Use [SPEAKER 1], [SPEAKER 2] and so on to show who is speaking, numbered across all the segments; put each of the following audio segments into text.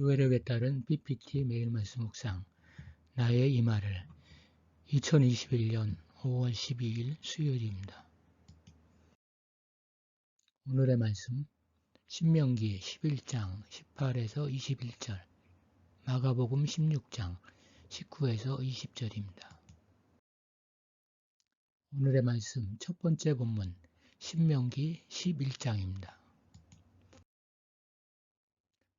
[SPEAKER 1] 교회력에 따른 PPT 매일 말씀 묵상 나의 이마를 2021년 5월 12일 수요일입니다. 오늘의 말씀 신명기 11장 18에서 21절 마가복음 16장 19에서 20절입니다. 오늘의 말씀 첫 번째 본문 신명기 11장입니다.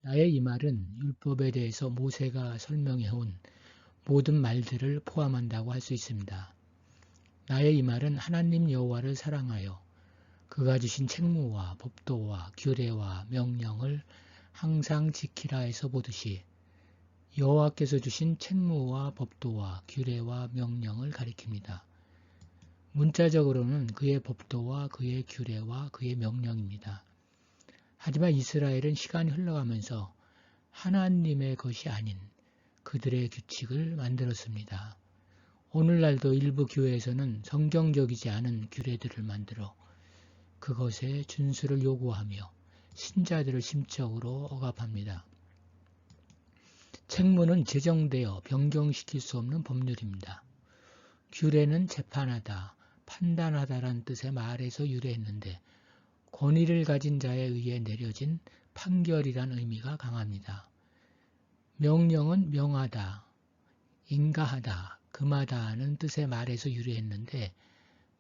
[SPEAKER 1] 나의 이 말은 율법에 대해서 모세가 설명해온 모든 말들을 포함한다고 할 수 있습니다. 나의 이 말은 하나님 여호와를 사랑하여 그가 주신 책무와 법도와 규례와 명령을 항상 지키라에서 보듯이 여호와께서 주신 책무와 법도와 규례와 명령을 가리킵니다. 문자적으로는 그의 법도와 그의 규례와 그의 명령입니다. 하지만 이스라엘은 시간이 흘러가면서 하나님의 것이 아닌 그들의 규칙을 만들었습니다. 오늘날도 일부 교회에서는 성경적이지 않은 규례들을 만들어 그것의 준수를 요구하며 신자들을 심적으로 억압합니다. 책무는 제정되어 변경시킬 수 없는 법률입니다. 규례는 재판하다, 판단하다란 뜻의 말에서 유래했는데 권위를 가진 자에 의해 내려진 판결이란 의미가 강합니다. 명령은 명하다, 인가하다, 금하다는 뜻의 말에서 유래했는데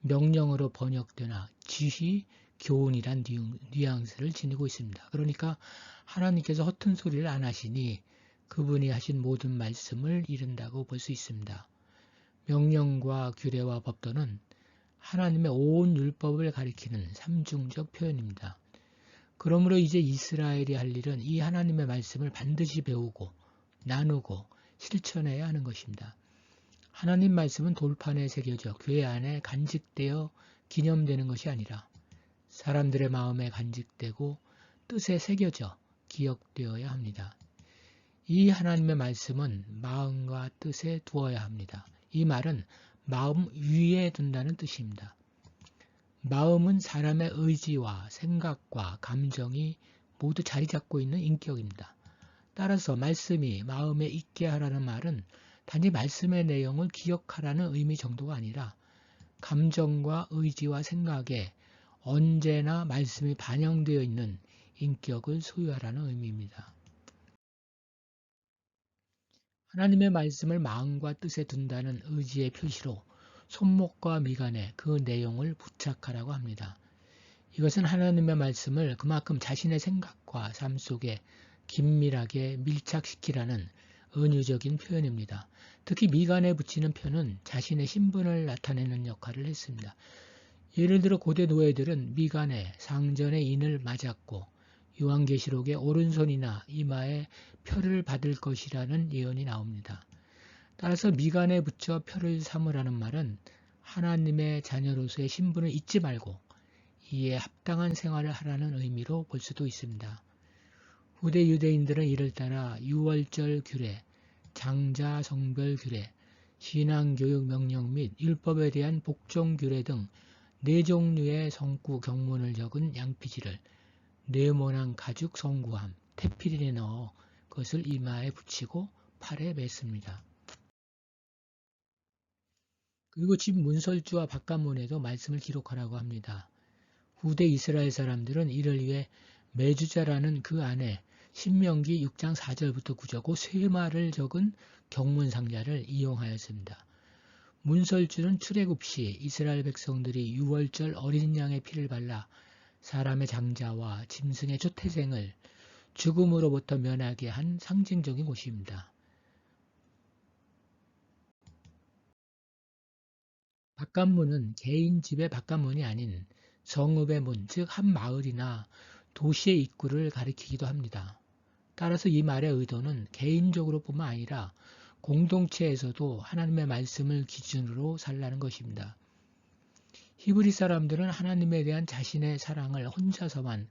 [SPEAKER 1] 명령으로 번역되나 지휘, 교훈이란 뉘앙스를 지니고 있습니다. 그러니까 하나님께서 허튼 소리를 안 하시니 그분이 하신 모든 말씀을 이룬다고 볼 수 있습니다. 명령과 규례와 법도는 하나님의 온 율법을 가리키는 삼중적 표현입니다. 그러므로 이제 이스라엘이 할 일은 이 하나님의 말씀을 반드시 배우고 나누고 실천해야 하는 것입니다. 하나님 말씀은 돌판에 새겨져 교회 안에 간직되어 기념되는 것이 아니라 사람들의 마음에 간직되고 뜻에 새겨져 기억되어야 합니다. 이 하나님의 말씀은 마음과 뜻에 두어야 합니다. 이 말은 마음 위에 둔다는 뜻입니다. 마음은 사람의 의지와 생각과 감정이 모두 자리 잡고 있는 인격입니다. 따라서 말씀이 마음에 있게 하라는 말은 단지 말씀의 내용을 기억하라는 의미 정도가 아니라 감정과 의지와 생각에 언제나 말씀이 반영되어 있는 인격을 소유하라는 의미입니다. 하나님의 말씀을 마음과 뜻에 둔다는 의지의 표시로 손목과 미간에 그 내용을 부착하라고 합니다. 이것은 하나님의 말씀을 그만큼 자신의 생각과 삶 속에 긴밀하게 밀착시키라는 은유적인 표현입니다. 특히 미간에 붙이는 표는 자신의 신분을 나타내는 역할을 했습니다. 예를 들어 고대 노예들은 미간에 상전의 인을 맞았고 요한계시록에 오른손이나 이마에 표를 받을 것이라는 예언이 나옵니다. 따라서 미간에 붙여 표를 삼으라는 말은 하나님의 자녀로서의 신분을 잊지 말고 이에 합당한 생활을 하라는 의미로 볼 수도 있습니다. 후대 유대인들은 이를 따라 유월절 규례, 장자 성별 규례, 신앙교육 명령 및 율법에 대한 복종 규례 등 4종류의 성구 경문을 적은 양피지를 네모난 가죽 성구함, 테필린에 넣어 그것을 이마에 붙이고 팔에 맸습니다. 그리고 집 문설주와 바깥문에도 말씀을 기록하라고 합니다. 후대 이스라엘 사람들은 이를 위해 메주자라는 그 안에 신명기 6장 4절부터 9절 그 3말을 적은 경문상자를 이용하였습니다. 문설주는 출애굽 시 이스라엘 백성들이 유월절 어린 양의 피를 발라 사람의 장자와 짐승의 초태생을 죽음으로부터 면하게 한 상징적인 곳입니다. 바깥문은 개인 집의 바깥문이 아닌 성읍의 문, 즉 한 마을이나 도시의 입구를 가리키기도 합니다. 따라서 이 말의 의도는 개인적으로 뿐만 아니라 공동체에서도 하나님의 말씀을 기준으로 살라는 것입니다. 히브리 사람들은 하나님에 대한 자신의 사랑을 혼자서만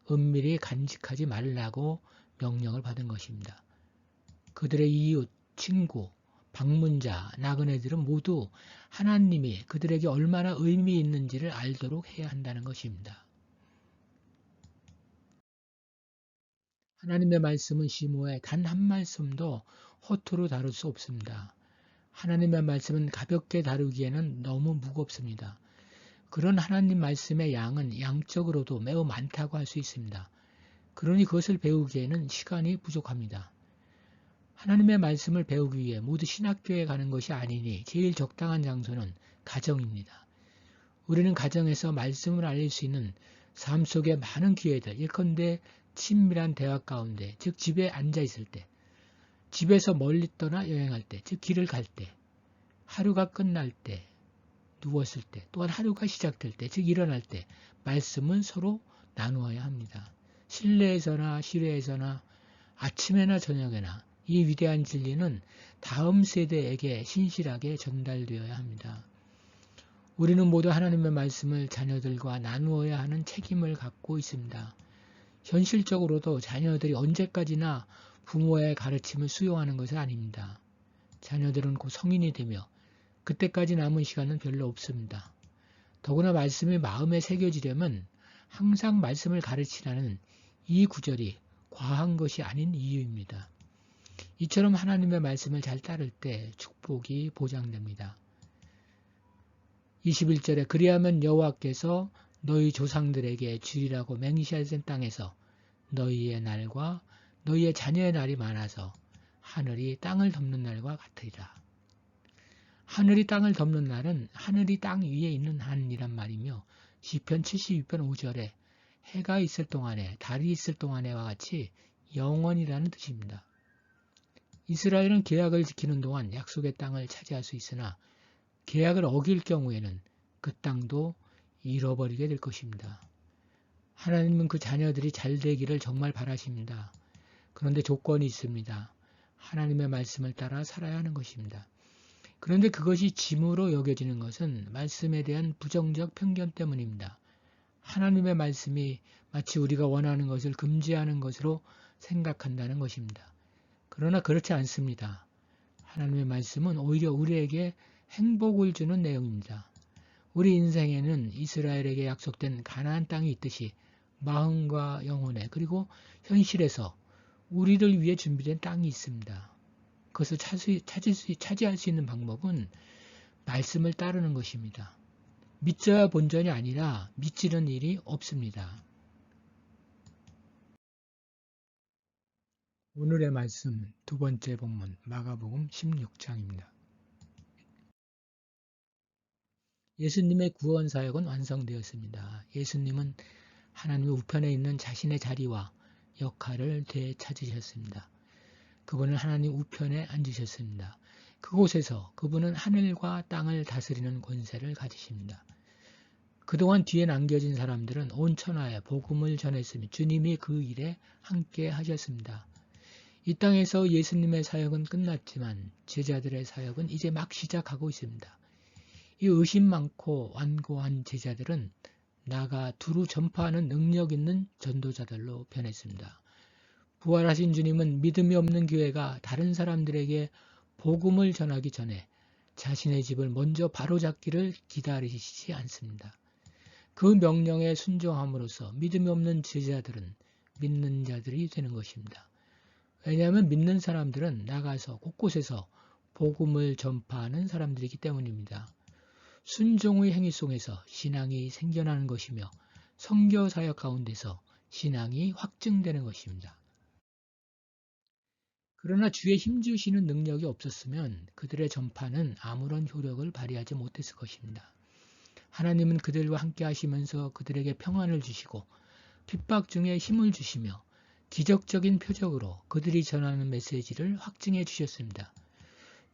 [SPEAKER 1] 은밀히 간직하지 말라고 명령을 받은 것입니다. 그들의 이웃, 친구, 방문자, 나그네들은 모두 하나님이 그들에게 얼마나 의미 있는지를 알도록 해야 한다는 것입니다. 하나님의 말씀은 심오해 단 한 말씀도 허투루 다룰 수 없습니다. 하나님의 말씀은 가볍게 다루기에는 너무 무겁습니다. 그런 하나님 말씀의 양은 양적으로도 매우 많다고 할 수 있습니다. 그러니 그것을 배우기에는 시간이 부족합니다. 하나님의 말씀을 배우기 위해 모두 신학교에 가는 것이 아니니 제일 적당한 장소는 가정입니다. 우리는 가정에서 말씀을 알릴 수 있는 삶 속의 많은 기회들, 예컨대 친밀한 대화 가운데, 즉 집에 앉아 있을 때, 집에서 멀리 떠나 여행할 때, 즉 길을 갈 때, 하루가 끝날 때, 누웠을 때, 또한 하루가 시작될 때, 즉 일어날 때, 말씀을 서로 나누어야 합니다. 실내에서나 실외에서나 아침에나 저녁에나 이 위대한 진리는 다음 세대에게 신실하게 전달되어야 합니다. 우리는 모두 하나님의 말씀을 자녀들과 나누어야 하는 책임을 갖고 있습니다. 현실적으로도 자녀들이 언제까지나 부모의 가르침을 수용하는 것은 아닙니다. 자녀들은 곧 성인이 되며 그때까지 남은 시간은 별로 없습니다. 더구나 말씀이 마음에 새겨지려면 항상 말씀을 가르치라는 이 구절이 과한 것이 아닌 이유입니다. 이처럼 하나님의 말씀을 잘 따를 때 축복이 보장됩니다. 21절에 그리하면 여호와께서 너희 조상들에게 주리라고 맹세하신 땅에서 너희의 날과 너희의 자녀의 날이 많아서 하늘이 땅을 덮는 날과 같으리라. 하늘이 땅을 덮는 날은 하늘이 땅 위에 있는 한이란 말이며 시편 72편 5절에 해가 있을 동안에 달이 있을 동안에와 같이 영원이라는 뜻입니다. 이스라엘은 계약을 지키는 동안 약속의 땅을 차지할 수 있으나 계약을 어길 경우에는 그 땅도 잃어버리게 될 것입니다. 하나님은 그 자녀들이 잘 되기를 정말 바라십니다. 그런데 조건이 있습니다. 하나님의 말씀을 따라 살아야 하는 것입니다. 그런데 그것이 짐으로 여겨지는 것은 말씀에 대한 부정적 편견 때문입니다. 하나님의 말씀이 마치 우리가 원하는 것을 금지하는 것으로 생각한다는 것입니다. 그러나 그렇지 않습니다. 하나님의 말씀은 오히려 우리에게 행복을 주는 내용입니다. 우리 인생에는 이스라엘에게 약속된 가나안 땅이 있듯이 마음과 영혼에 그리고 현실에서 우리를 위해 준비된 땅이 있습니다. 그것을 차지할 수 있는 방법은 말씀을 따르는 것입니다. 믿져야 본전이 아니라 믿지는 일이 없습니다. 오늘의 말씀 두 번째 본문 마가복음 16장입니다. 예수님의 구원 사역은 완성되었습니다. 예수님은 하나님의 우편에 있는 자신의 자리와 역할을 되찾으셨습니다. 그분은 하나님 우편에 앉으셨습니다. 그곳에서 그분은 하늘과 땅을 다스리는 권세를 가지십니다. 그동안 뒤에 남겨진 사람들은 온 천하에 복음을 전했으며 주님이 그 일에 함께 하셨습니다. 이 땅에서 예수님의 사역은 끝났지만 제자들의 사역은 이제 막 시작하고 있습니다. 이 의심 많고 완고한 제자들은 나가 두루 전파하는 능력 있는 전도자들로 변했습니다. 부활하신 주님은 믿음이 없는 교회가 다른 사람들에게 복음을 전하기 전에 자신의 집을 먼저 바로잡기를 기다리시지 않습니다. 그 명령에 순종함으로써 믿음이 없는 제자들은 믿는 자들이 되는 것입니다. 왜냐하면 믿는 사람들은 나가서 곳곳에서 복음을 전파하는 사람들이기 때문입니다. 순종의 행위 속에서 신앙이 생겨나는 것이며 선교 사역 가운데서 신앙이 확증되는 것입니다. 그러나 주의 힘주시는 능력이 없었으면 그들의 전파는 아무런 효력을 발휘하지 못했을 것입니다. 하나님은 그들과 함께 하시면서 그들에게 평안을 주시고 핍박 중에 힘을 주시며 기적적인 표적으로 그들이 전하는 메시지를 확증해 주셨습니다.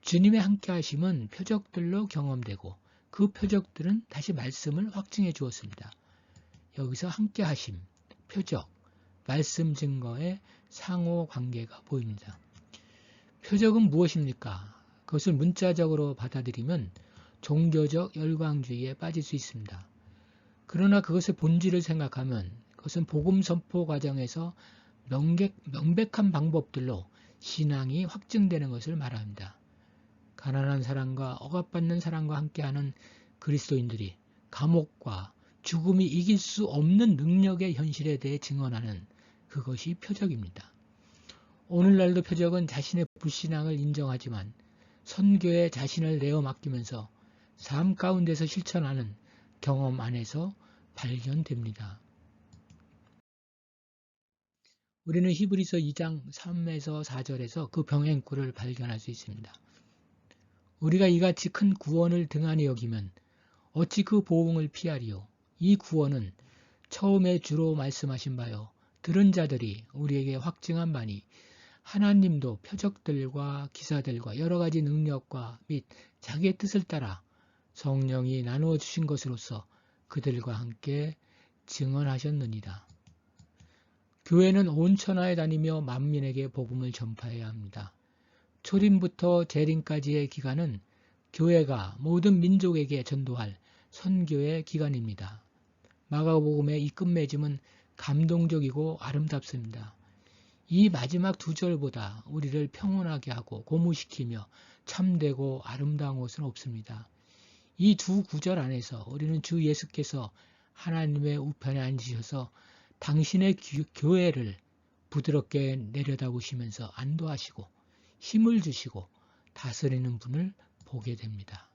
[SPEAKER 1] 주님의 함께 하심은 표적들로 경험되고 그 표적들은 다시 말씀을 확증해 주었습니다. 여기서 함께 하심, 표적, 말씀 증거의 상호 관계가 보입니다. 표적은 무엇입니까? 그것을 문자적으로 받아들이면 종교적 열광주의에 빠질 수 있습니다. 그러나 그것의 본질을 생각하면 그것은 복음 선포 과정에서 명백한 방법들로 신앙이 확증되는 것을 말합니다. 가난한 사람과 억압받는 사람과 함께하는 그리스도인들이 감옥과 죽음이 이길 수 없는 능력의 현실에 대해 증언하는 그것이 표적입니다. 오늘날도 표적은 자신의 불신앙을 인정하지만 선교에 자신을 내어 맡기면서 삶 가운데서 실천하는 경험 안에서 발견됩니다. 우리는 히브리서 2장 3에서 4절에서 그 병행구를 발견할 수 있습니다. 우리가 이같이 큰 구원을 등한히 여기면 어찌 그 보응을 피하리요. 이 구원은 처음에 주로 말씀하신 바요 들은 자들이 우리에게 확증한 바니 하나님도 표적들과 기사들과 여러 가지 능력과 및 자기의 뜻을 따라 성령이 나누어 주신 것으로서 그들과 함께 증언하셨느니라. 교회는 온 천하에 다니며 만민에게 복음을 전파해야 합니다. 초림부터 재림까지의 기간은 교회가 모든 민족에게 전도할 선교의 기간입니다. 마가복음의 이 끝맺음은 감동적이고 아름답습니다. 이 마지막 두 절보다 우리를 평온하게 하고 고무시키며 참되고 아름다운 것은 없습니다. 이 두 구절 안에서 우리는 주 예수께서 하나님의 우편에 앉으셔서 당신의 교회를 부드럽게 내려다보시면서 안도하시고 힘을 주시고 다스리는 분을 보게 됩니다.